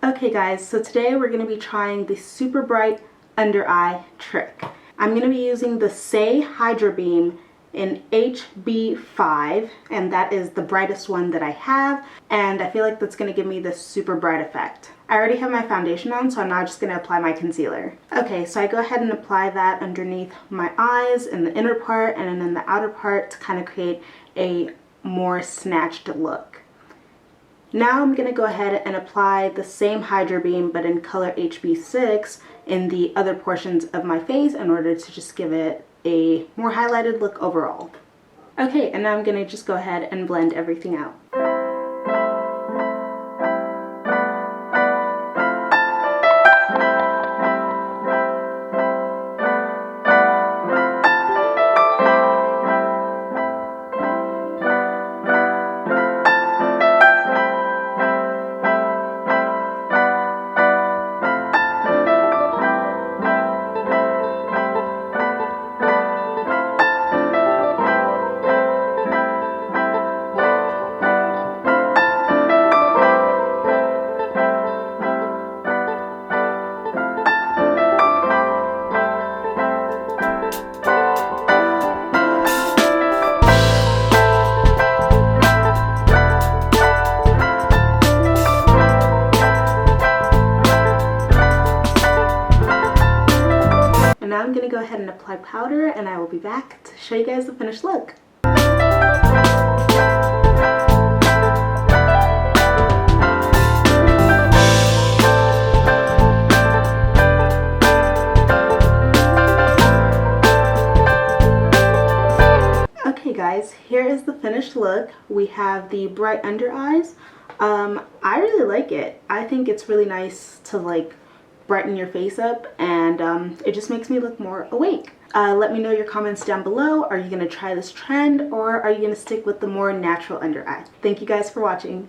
Okay guys, so today we're going to be trying the super bright under eye trick. I'm going to be using the Say Hydra Beam in HB5, and that is the brightest one that I have, and I feel like that's going to give me this super bright effect. I already have my foundation on, so I'm now just going to apply my concealer. Okay, so I go ahead and apply that underneath my eyes in the inner part and then in the outer part to kind of create a more snatched look. Now I'm going to go ahead and apply the same Hydra Beam but in color HB6 in the other portions of my face in order to just give it a more highlighted look overall. Okay, and now I'm going to just go ahead and blend everything out. Now I'm going to go ahead and apply powder, and I will be back to show you guys the finished look. Okay guys, here is the finished look. We have the bright under eyes. I really like it. I think it's really nice to brighten your face up, and it just makes me look more awake. Let me know your comments down below. Are you going to try this trend, or are you going to stick with the more natural under eye? Thank you guys for watching.